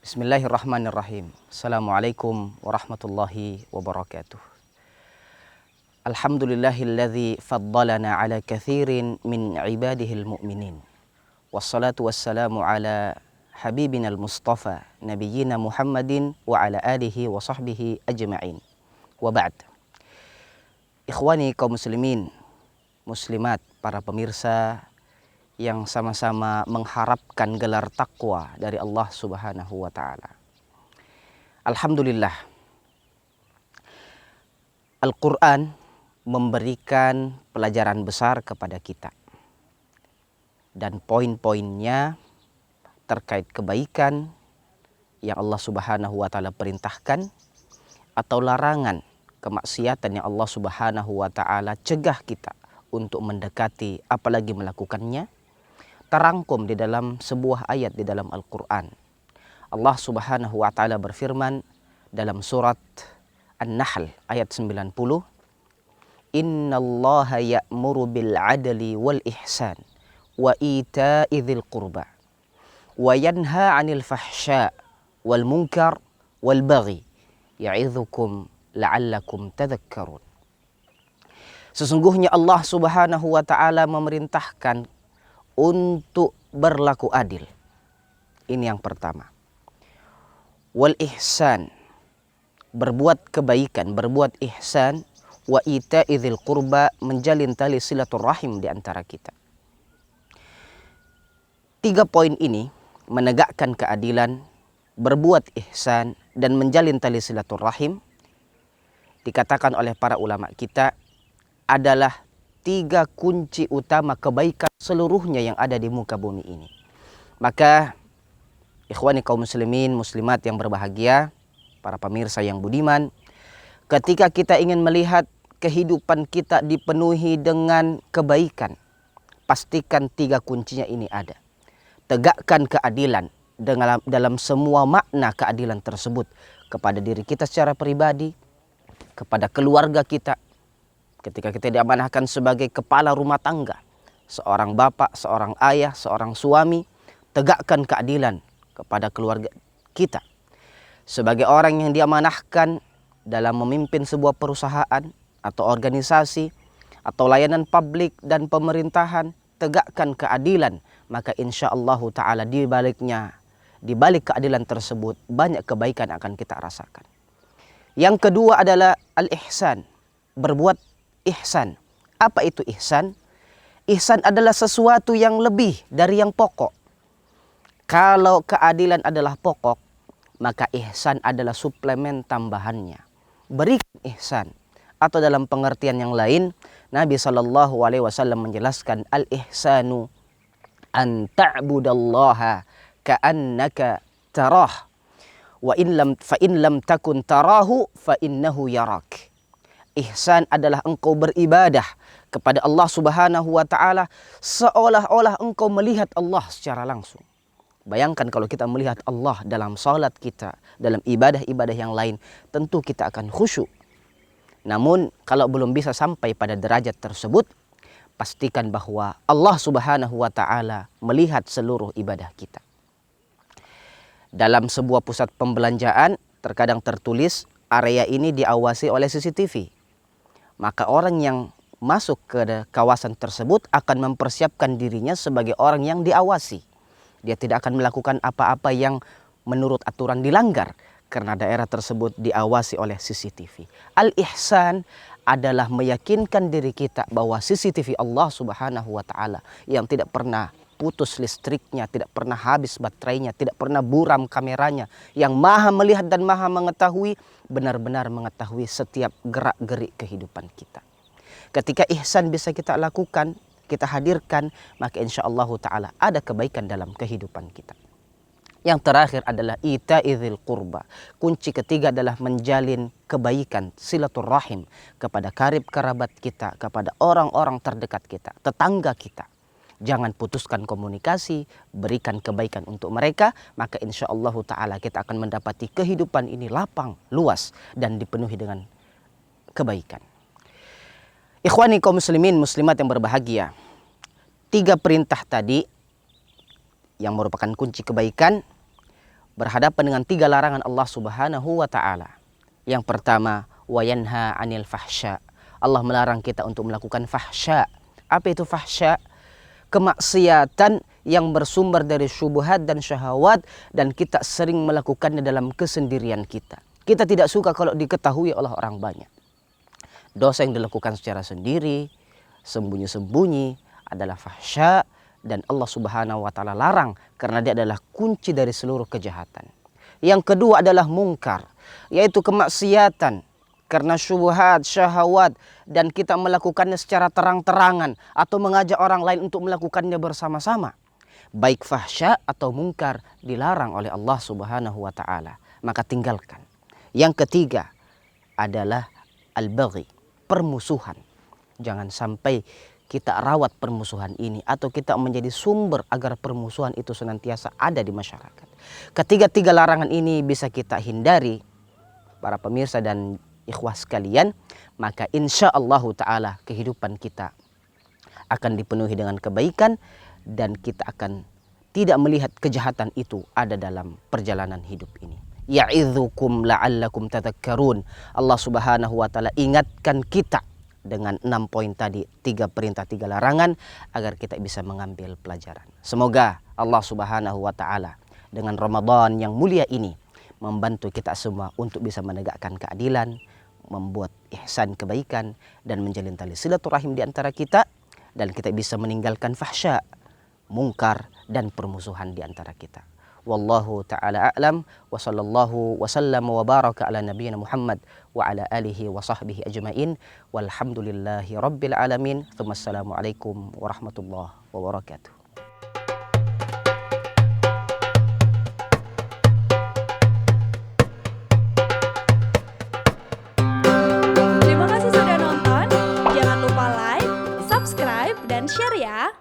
Bismillahirrahmanirrahim. Assalamualaikum warahmatullahi wabarakatuh. Alhamdulillahilladzi faddalana ala kathirin min ibadihil mu'minin. Wassalatu wassalamu ala habibina al-mustafa nabiyyina Muhammadin wa ala alihi wa sahbihi ajma'in. Wa ba'd. Ikhwani kaum muslimin, muslimat, para pemirsa yang sama-sama mengharapkan gelar takwa dari Allah Subhanahu wa ta'ala. Alhamdulillah, Al-Quran memberikan pelajaran besar kepada kita. Dan poin-poinnya terkait kebaikan yang Allah Subhanahu wa ta'ala perintahkan atau larangan kemaksiatan yang Allah Subhanahu wa ta'ala cegah kita untuk mendekati apalagi melakukannya, terangkum di dalam sebuah ayat di dalam Al-Quran. Allah Subhanahu wa ta'ala berfirman dalam surat An-Nahl ayat 90, Innallaha ya'muru bil adli wal ihsan wa ita'i dzil qurba wa yanha 'anil fahsya wal munkar wal baghi ya'idzukum la'allakum tadhakkarun. Sesungguhnya Allah Subhanahu wa ta'ala memerintahkan untuk berlaku adil. Ini yang pertama. Wal ihsan, berbuat kebaikan, berbuat ihsan. Wa ita'i dzil qurba, menjalin tali silaturahim di antara kita. 3 poin ini menegakkan keadilan, berbuat ihsan, dan menjalin tali silaturahim, dikatakan oleh para ulama kita adalah 3 kunci utama kebaikan seluruhnya yang ada di muka bumi ini. Maka ikhwani kaum muslimin, muslimat yang berbahagia, para pemirsa yang budiman, ketika kita ingin melihat kehidupan kita dipenuhi dengan kebaikan, pastikan 3 kuncinya ini ada. Tegakkan keadilan dalam semua makna keadilan tersebut, kepada diri kita secara pribadi, kepada keluarga kita, ketika kita diamanahkan sebagai kepala rumah tangga, seorang bapak, seorang ayah, seorang suami, tegakkan keadilan kepada keluarga kita. Sebagai orang yang diamanahkan dalam memimpin sebuah perusahaan atau organisasi atau layanan publik dan pemerintahan, tegakkan keadilan, maka insyaallah ta'ala di balik keadilan tersebut banyak kebaikan akan kita rasakan. Yang kedua adalah al-ihsan, berbuat ihsan. Apa itu ihsan? Ihsan adalah sesuatu yang lebih dari yang pokok. Kalau keadilan adalah pokok, maka ihsan adalah suplemen tambahannya. Berikan ihsan. Atau dalam pengertian yang lain, Nabi SAW menjelaskan al-ihsanu an ta'budallaha ka'annaka tarah wa fa in lam takun tarahu fa innahu yarak. Ihsan adalah engkau beribadah kepada Allah Subhanahu wa ta'ala seolah-olah engkau melihat Allah secara langsung. Bayangkan kalau kita melihat Allah dalam salat kita, dalam ibadah-ibadah yang lain, tentu kita akan khusyuk. Namun kalau belum bisa sampai pada derajat tersebut, pastikan bahwa Allah Subhanahu wa ta'ala melihat seluruh ibadah kita. Dalam sebuah pusat pembelanjaan terkadang tertulis area ini diawasi oleh CCTV. Maka orang yang masuk ke kawasan tersebut akan mempersiapkan dirinya sebagai orang yang diawasi. Dia tidak akan melakukan apa-apa yang menurut aturan dilanggar, karena daerah tersebut diawasi oleh CCTV. Al-ihsan adalah meyakinkan diri kita bahwa CCTV Allah Subhanahu wa ta'ala yang tidak pernah putus listriknya, tidak pernah habis baterainya, tidak pernah buram kameranya, yang maha melihat dan maha mengetahui, benar-benar mengetahui setiap gerak-gerik kehidupan kita. Ketika ihsan bisa kita lakukan, kita hadirkan, maka insyaallah ta'ala ada kebaikan dalam kehidupan kita. Yang terakhir adalah ita'i dzil qurba. Kunci ketiga adalah menjalin kebaikan, silaturahim kepada karib kerabat kita, kepada orang-orang terdekat kita, tetangga kita. Jangan putuskan komunikasi, berikan kebaikan untuk mereka, maka insyaallah ta'ala kita akan mendapati kehidupan ini lapang, luas, dan dipenuhi dengan kebaikan. Ikhwani kaum muslimin, muslimat yang berbahagia, 3 perintah tadi yang merupakan kunci kebaikan berhadapan dengan 3 larangan Allah Subhanahu wa taala. Yang pertama, wa yanha 'anil fahsya. Allah melarang kita untuk melakukan fahsya. Apa itu fahsya? Kemaksiatan yang bersumber dari syubhat dan syahwat dan kita sering melakukannya dalam kesendirian kita. Kita tidak suka kalau diketahui oleh orang banyak. Dosa yang dilakukan secara sendiri, sembunyi-sembunyi adalah fahsya dan Allah Subhanahu wa taala larang karena dia adalah kunci dari seluruh kejahatan. Yang kedua adalah mungkar, yaitu kemaksiatan karena syubhat, syahwat dan kita melakukannya secara terang-terangan atau mengajak orang lain untuk melakukannya bersama-sama. Baik fahsya atau mungkar dilarang oleh Allah Subhanahu wa taala, maka tinggalkan. Yang ketiga adalah al-baghi, permusuhan. Jangan sampai kita rawat permusuhan ini atau kita menjadi sumber agar permusuhan itu senantiasa ada di masyarakat. Ketiga-tiga larangan ini bisa kita hindari, para pemirsa dan ikhwah sekalian, maka insya Allah ta'ala kehidupan kita akan dipenuhi dengan kebaikan dan kita akan tidak melihat kejahatan itu ada dalam perjalanan hidup ini. Ya'idzukum la'allakum tadhakkarun. Allah Subhanahu wa taala ingatkan kita dengan 6 poin tadi, 3 perintah 3 larangan agar kita bisa mengambil pelajaran. Semoga Allah Subhanahu wa taala dengan Ramadan yang mulia ini membantu kita semua untuk bisa menegakkan keadilan, membuat ihsan kebaikan dan menjalin tali silaturahim di antara kita dan kita bisa meninggalkan fahsya, mungkar dan permusuhan di antara kita. Wallahu ta'ala a'lam wa sallallahu wa sallam wa baraka ala nabiyyina Muhammad wa ala alihi wa sahbihi ajma'in walhamdulillahi rabbil alamin. Assalamualaikum warahmatullahi wabarakatuh. Terima kasih sudah nonton. Jangan lupa like, subscribe, dan share ya.